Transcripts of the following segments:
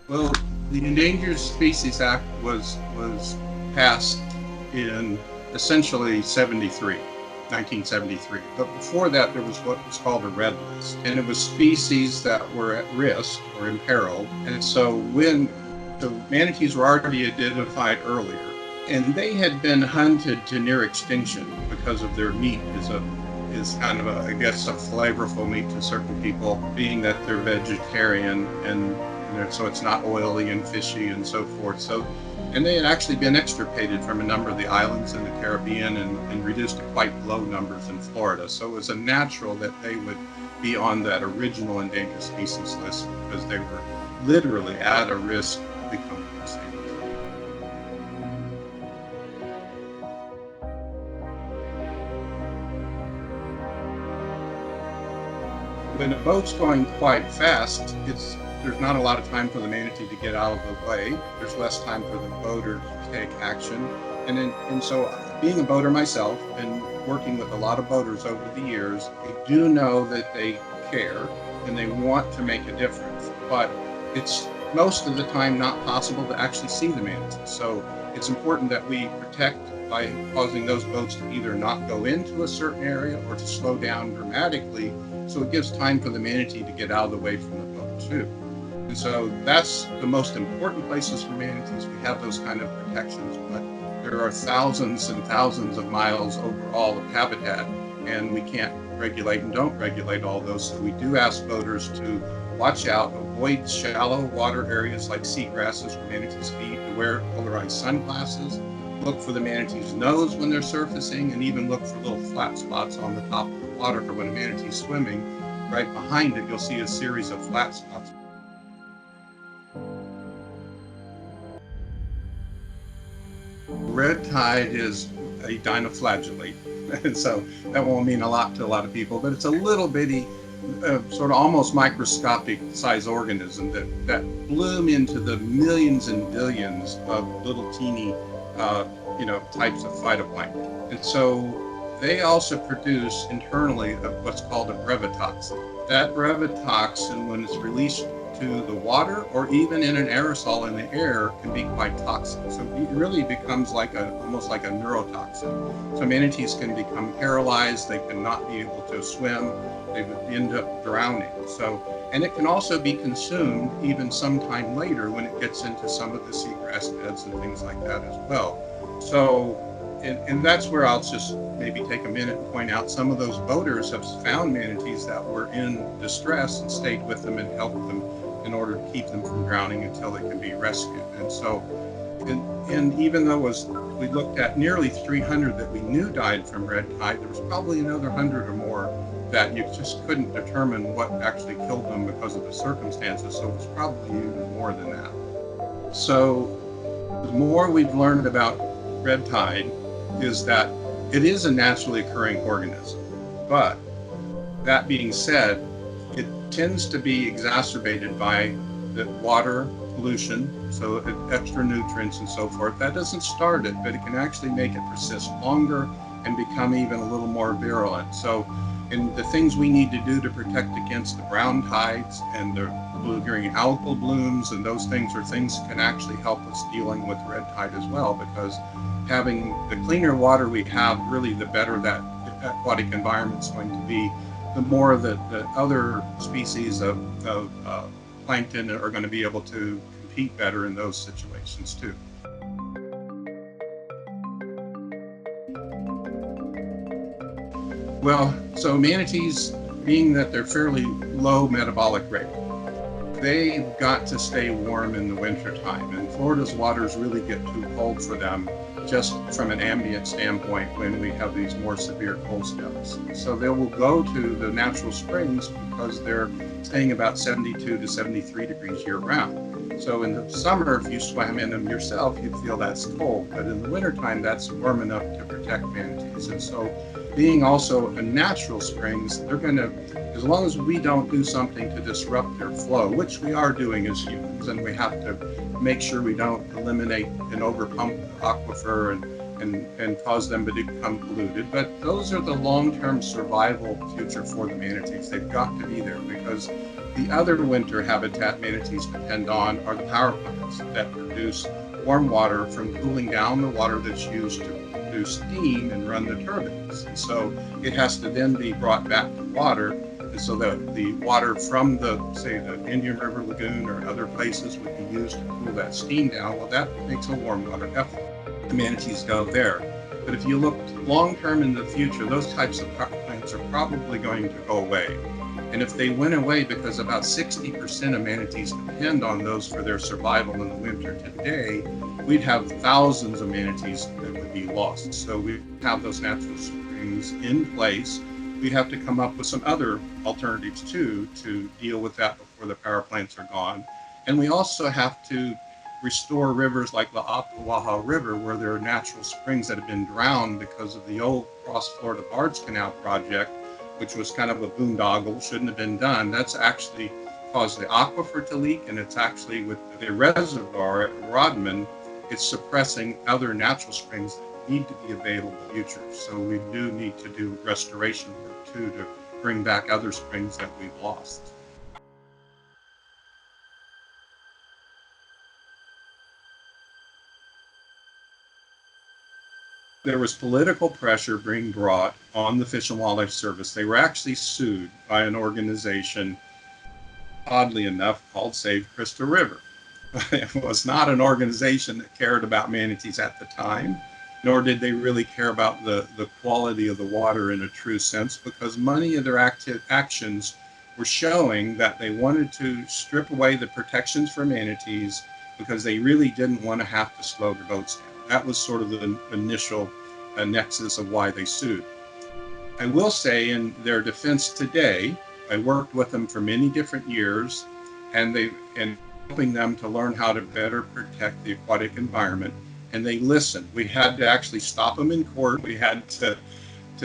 Well, the Endangered Species Act was passed in essentially 1973. But before that, there was what was called a red list, and it was species that were at risk or imperiled. And so when the manatees were already identified earlier, and they had been hunted to near extinction because of their meat is kind of I guess a flavorful meat to certain people, being that they're vegetarian and so it's not oily and fishy and so forth. So, and they had actually been extirpated from a number of the islands in the Caribbean and reduced to quite low numbers in Florida. So it was a natural that they would be on that original endangered species list because they were literally at a risk of becoming extinct. When a boat's going quite fast, there's not a lot of time for the manatee to get out of the way. There's less time for the boater to take action. And so being a boater myself and working with a lot of boaters over the years, I do know that they care and they want to make a difference. But it's most of the time not possible to actually see the manatee. So it's important that we protect by causing those boats to either not go into a certain area or to slow down dramatically, so it gives time for the manatee to get out of the way from the boat too. And so that's the most important places for manatees. We have those kind of protections, but there are thousands and thousands of miles overall of habitat, and we can't regulate and don't regulate all those. So we do ask boaters to watch out, avoid shallow water areas like seagrasses where manatees feed, to wear polarized sunglasses, look for the manatee's nose when they're surfacing, and even look for little flat spots on the top of the water for when a manatee's swimming. Right behind it, you'll see a series of flat spots. Red tide is a dinoflagellate, and so that won't mean a lot to a lot of people, but it's a little bitty, sort of almost microscopic size organism that bloom into the millions and billions of little teeny types of phytoplankton. And so they also produce internally what's called a brevetoxin. That brevetoxin, when it's released to the water or even in an aerosol in the air, can be quite toxic. So it really becomes almost like a neurotoxin. So manatees can become paralyzed, they cannot be able to swim, they would end up drowning. And it can also be consumed even sometime later when it gets into some of the seagrass beds and things like that as well. So, and that's where I'll just maybe take a minute and point out some of those boaters have found manatees that were in distress and stayed with them and helped them in order to keep them from drowning until they can be rescued. And so, and even though we looked at nearly 300 that we knew died from red tide, there was probably another 100 or more that you just couldn't determine what actually killed them because of the circumstances. So it was probably even more than that. So the more we've learned about red tide is that it is a naturally occurring organism. But that being said, it tends to be exacerbated by the water pollution, so extra nutrients and so forth. That doesn't start it, but it can actually make it persist longer and become even a little more virulent. So, and the things we need to do to protect against the brown tides and the blue-green algal blooms and those things are things that can actually help us dealing with red tide as well, because having the cleaner water we have, really the better that aquatic environment's going to be, the more the other species of plankton are going to be able to compete better in those situations too. Well, so manatees, being that they're fairly low metabolic rate, they've got to stay warm in the winter time, and Florida's waters really get too cold for them just from an ambient standpoint when we have these more severe cold spells. So they will go to the natural springs because they're staying about 72 to 73 degrees year round. So in the summer, if you swam in them yourself, you'd feel that's cold, but in the wintertime, that's warm enough to protect manatees. And so being also a natural springs, they're going to, as long as we don't do something to disrupt their flow, which we are doing as humans, and we have to make sure we don't eliminate and overpump the aquifer and cause them to become polluted. But those are the long-term survival future for the manatees. They've got to be there because The other winter habitat manatees depend on are the power plants that produce warm water from cooling down the water that's used to produce steam and run the turbines. And so it has to then be brought back to water, and so that the water from say the Indian River Lagoon or other places would be used to cool that steam down. Well, that makes a warm water effluent. The manatees go there. But if you look long term in the future, those types of power plants are probably going to go away. And if they went away, because about 60% of manatees depend on those for their survival in the winter today, we'd have thousands of manatees that would be lost. So we have those natural springs in place. We have to come up with some other alternatives too to deal with that before the power plants are gone. And we also have to restore rivers like the Ocklawaha River, where there are natural springs that have been drowned because of the old Cross Florida Barge Canal project, which was kind of a boondoggle, shouldn't have been done. That's actually caused the aquifer to leak, and it's actually with the reservoir at Rodman, it's suppressing other natural springs that need to be available in the future. So we do need to do restoration work too to bring back other springs that we've lost. There was political pressure being brought on the Fish and Wildlife Service. They were actually sued by an organization, oddly enough, called Save Crystal River. It was not an organization that cared about manatees at the time, nor did they really care about the quality of the water in a true sense, because many of their actions were showing that they wanted to strip away the protections for manatees because they really didn't want to have to slow their boats down. That was sort of the initial nexus of why they sued. I will say in their defense today, I worked with them for many different years, and helping them to learn how to better protect the aquatic environment, and they listened. We had to actually stop them in court. We had to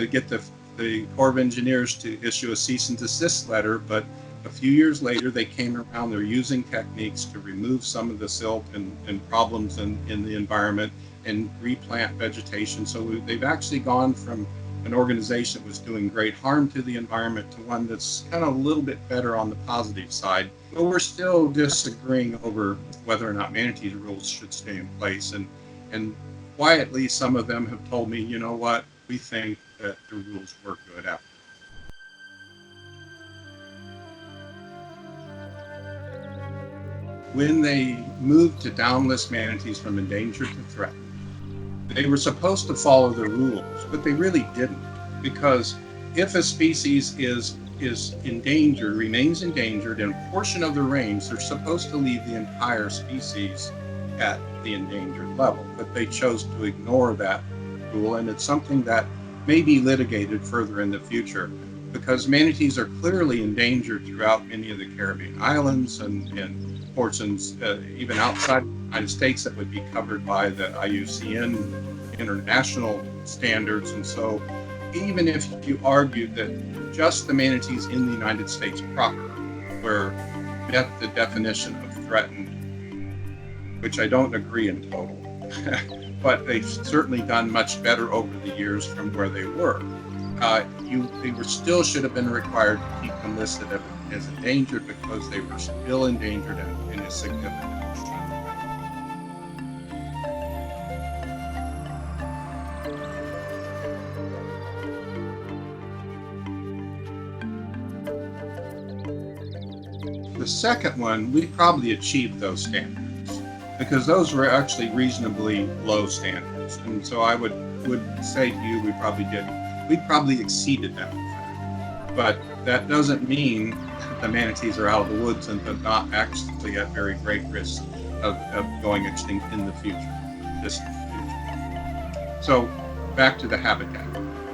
get the Corps of Engineers to issue a cease and desist letter, but a few years later, they came around. They're using techniques to remove some of the silt and problems in the environment and replant vegetation. So they've actually gone from an organization that was doing great harm to the environment to one that's kind of a little bit better on the positive side. But we're still disagreeing over whether or not manatee rules should stay in place. And quietly, some of them have told me, you know what, we think that the rules were good after. When they moved to downlist manatees from endangered to threatened, they were supposed to follow the rules, but they really didn't, because if a species is endangered, remains endangered in a portion of the range, they're supposed to leave the entire species at the endangered level, but they chose to ignore that rule, and it's something that may be litigated further in the future, because manatees are clearly endangered throughout many of the Caribbean islands and portions even outside the United States that would be covered by the IUCN international standards. And so even if you argued that just the manatees in the United States proper met the definition of threatened, which I don't agree in total, but they've certainly done much better over the years from where they were. They still should have been required to keep them listed as endangered, because they were still endangered in a significant extent. The second one, we probably achieved those standards, because those were actually reasonably low standards. And so I would say to you, we probably did. We probably exceeded them. But that doesn't mean the manatees are out of the woods and they're not actually at very great risk of going extinct in the future, distant future. So back to the habitat.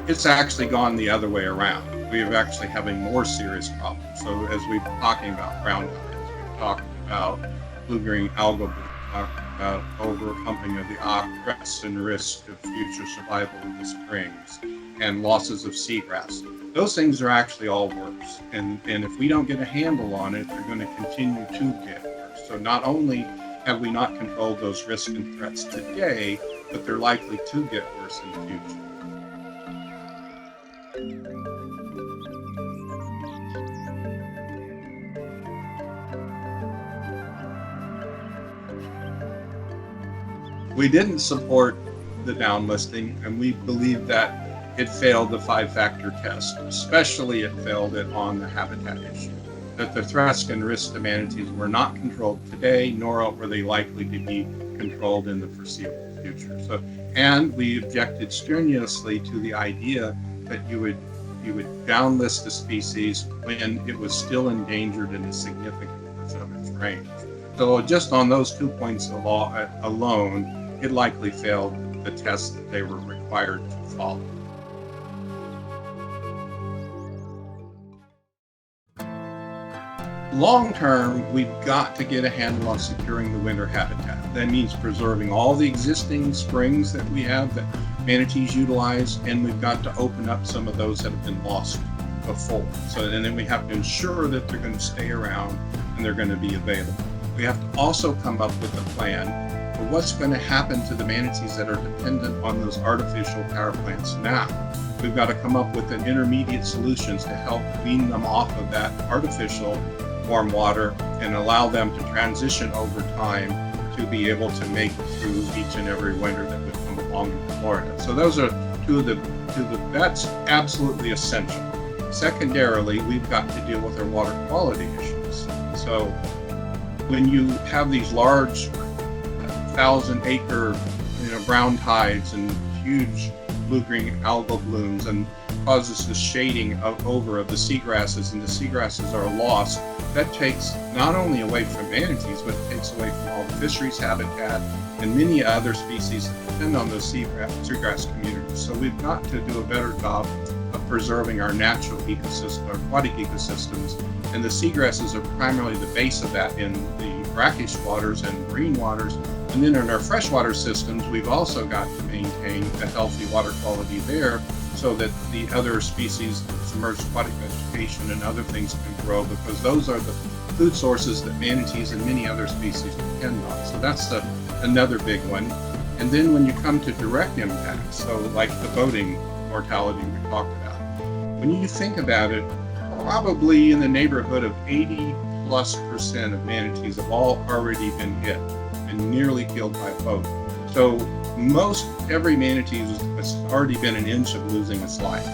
It's actually gone the other way around. We are actually having more serious problems. So as we've been talking about brown guides, we've talked about blue-green algal bloom, we've talked about overpumping of the aquifers and risk of future survival of the springs, and losses of seagrass. Those things are actually all worse. And if we don't get a handle on it, they're going to continue to get worse. So not only have we not controlled those risks and threats today, but they're likely to get worse in the future. We didn't support the downlisting, and we believe that it failed the 5-factor test. Especially it failed it on the habitat issue, that the threats and risks to manatees were not controlled today, nor were they likely to be controlled in the foreseeable future. So, and we objected strenuously to the idea that you would downlist the species when it was still endangered in a significant portion of its range. So just on those 2 points alone, it likely failed the test that they were required to follow. Long term, we've got to get a handle on securing the winter habitat. That means preserving all the existing springs that we have that manatees utilize, and we've got to open up some of those that have been lost before. So, and then we have to ensure that they're going to stay around and they're going to be available. We have to also come up with a plan for what's going to happen to the manatees that are dependent on those artificial power plants now. We've got to come up with an intermediate solutions to help wean them off of that artificial warm water and allow them to transition over time to be able to make it through each and every winter that would come along in Florida. So those are that's absolutely essential. Secondarily, we've got to deal with our water quality issues. So when you have these large 1,000-acre brown tides and huge blue-green algal blooms and causes the shading over of the seagrasses, and the seagrasses are lost, that takes not only away from manatees, but it takes away from all the fisheries habitat and many other species that depend on those seagrass communities. So we've got to do a better job of preserving our natural ecosystem, our aquatic ecosystems, and the seagrasses are primarily the base of that in the brackish waters and marine waters. And then in our freshwater systems, we've also got to maintain a healthy water quality there so that the other species, submerged aquatic vegetation and other things can grow, because those are the food sources that manatees and many other species depend on. So that's another big one. And then when you come to direct impacts, so like the boating mortality we talked about, when you think about it, probably in the neighborhood of 80+% of manatees have all already been hit and nearly killed by a boat. So most every manatee has already been an inch of losing its life.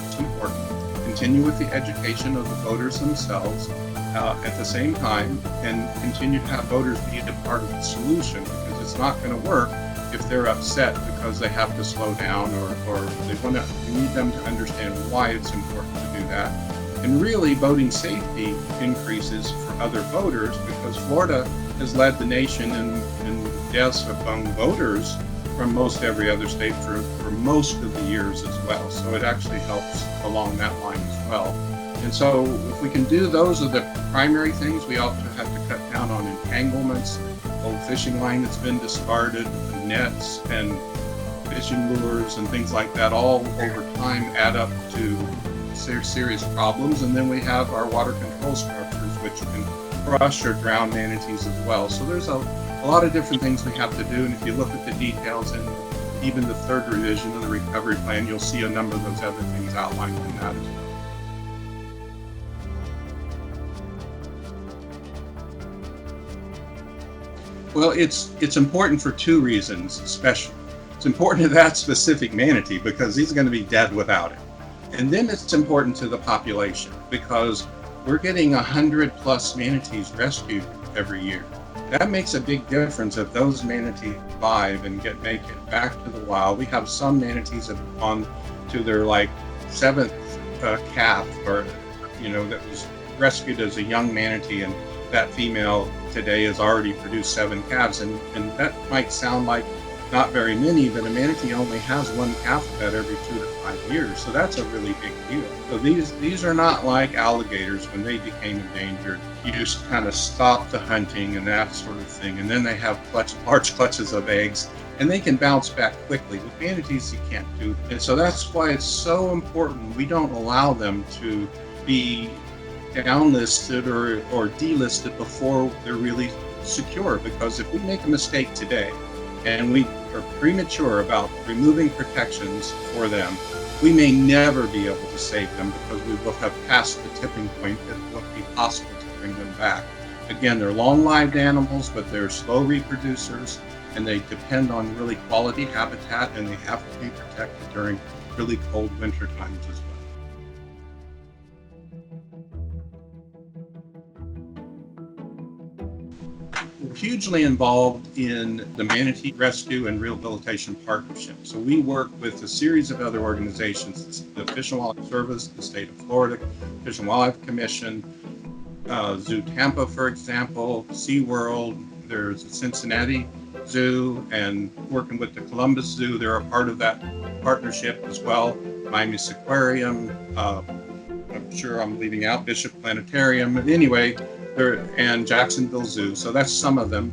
It's important. Continue with the education of the boaters themselves at the same time, and continue to have boaters be a part of the solution, because it's not going to work if they're upset because they have to slow down, or you need them to understand why it's important to do that. And really, boating safety increases for other boaters, because Florida has led the nation in deaths among boaters from most every other state for most of the years as well. So it actually helps along that line as well. And so if we can do those are the primary things. We also have to cut down on entanglements, old fishing line that's been discarded, nets and fishing lures and things like that, all over time add up to serious problems. And then we have our water control structures, which can crush or drown manatees as well. So there's a lot of different things we have to do. And if you look at the details in even the third revision of the recovery plan, you'll see a number of those other things outlined in that as well. Well, it's important for two reasons, especially. It's important to that specific manatee because he's going to be dead without it. And then it's important to the population because we're getting 100+ manatees rescued every year. That makes a big difference if those manatees survive and make it back to the wild. We have some manatees that have gone to their seventh calf, or that was rescued as a young manatee, and that female today has already produced 7 calves, and that might sound like not very many, but a manatee only has 1 calf fed every 2 to 5 years, so that's a really big deal. So these are not like alligators when they became endangered. You just kind of stop the hunting and that sort of thing, and then they have large clutches of eggs, and they can bounce back quickly. With manatees, you can't do that. And so that's why it's so important we don't allow them to be downlisted or delisted before they're really secure, because if we make a mistake today and we are premature about removing protections for them, we may never be able to save them because we will have passed the tipping point that it won't be possible to bring them back. Again, they're long-lived animals, but they're slow reproducers, and they depend on really quality habitat, and they have to be protected during really cold winter times as well. We're hugely involved in the Manatee Rescue and Rehabilitation Partnership. So we work with a series of other organizations, the Fish and Wildlife Service, the state of Florida, Fish and Wildlife Commission, Zoo Tampa, for example, SeaWorld, there's a Cincinnati Zoo, and working with the Columbus Zoo, they're a part of that partnership as well. Miami's Aquarium, I'm sure I'm leaving out Bishop Planetarium. Anyway, and Jacksonville Zoo. So that's some of them.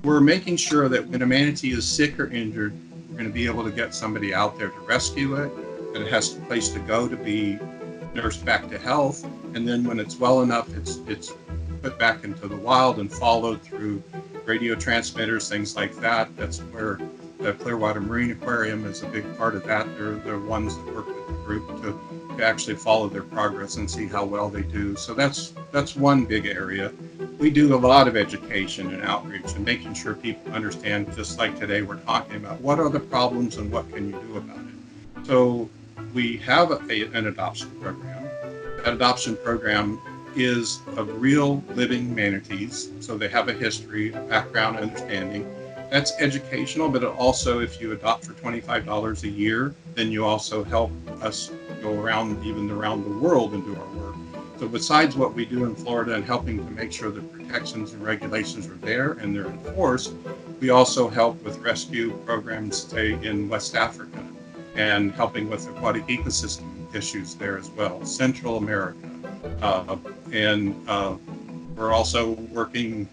We're making sure that when a manatee is sick or injured, we're going to be able to get somebody out there to rescue it, that it has a place to go to be nursed back to health, and then when it's well enough, it's put back into the wild and followed through radio transmitters, things like that. That's where the Clearwater Marine Aquarium is a big part of that. They're ones that work with the group to actually follow their progress and see how well they do. So that's one big area. We do a lot of education and outreach and making sure people understand, just like today we're talking about, what are the problems and what can you do about it. So we have an adoption program. That adoption program is of real living manatees, so they have a history, a background, understanding. That's educational, but also if you adopt for $25 a year, then you also help us go around the world and do our work. So besides what we do in Florida and helping to make sure the protections and regulations are there and they're enforced, we also help with rescue programs, say, in West Africa, and helping with aquatic ecosystem issues there as well, Central America. We're also working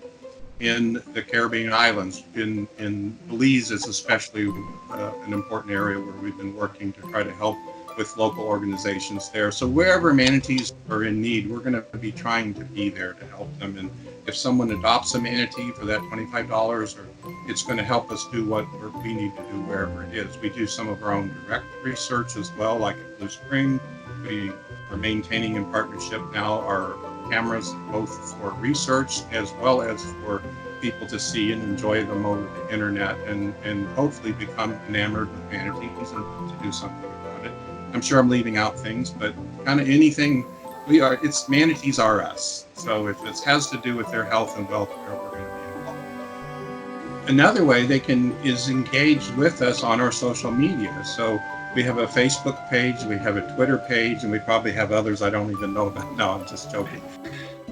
in the Caribbean islands. In Belize is especially an important area where we've been working to try to help with local organizations there. So wherever manatees are in need, we're going to be trying to be there to help them. And if someone adopts a manatee for that $25, or it's going to help us do what we need to do wherever it is. We do some of our own direct research as well, like at Blue Spring. We are maintaining in partnership now our cameras, both for research as well as for people to see and enjoy them over the internet, and hopefully become enamored with manatees and to do something about it. I'm sure I'm leaving out things, but kind of anything it's manatees are us. So if it has to do with their health and welfare, we're going to be involved. Another way they can is engage with us on our social media. So we have a Facebook page, we have a Twitter page, and we probably have others I don't even know about. No, I'm just joking.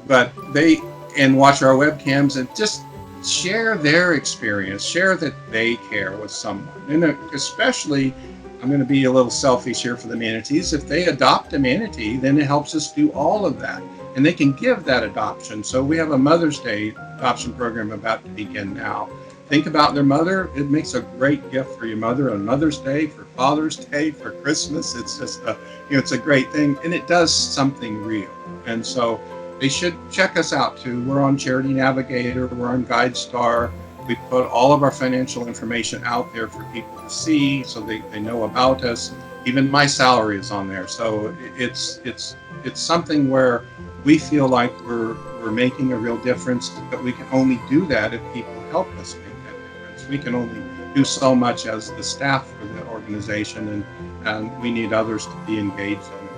But and watch our webcams and just share their experience, share that they care with someone. And especially, I'm going to be a little selfish here for the manatees. If they adopt a manatee, then it helps us do all of that. And they can give that adoption. So we have a Mother's Day adoption program about to begin now. Think about their mother. It makes a great gift for your mother on Mother's Day, for Father's Day, for Christmas. It's just it's a great thing, and it does something real. And so they should check us out too. We're on Charity Navigator, we're on GuideStar. We put all of our financial information out there for people to see, so they know about us. Even my salary is on there. So it's something where we feel like we're making a real difference, but we can only do that if people help us make that difference. We can only do so much as the staff for the organization, and we need others to be engaged in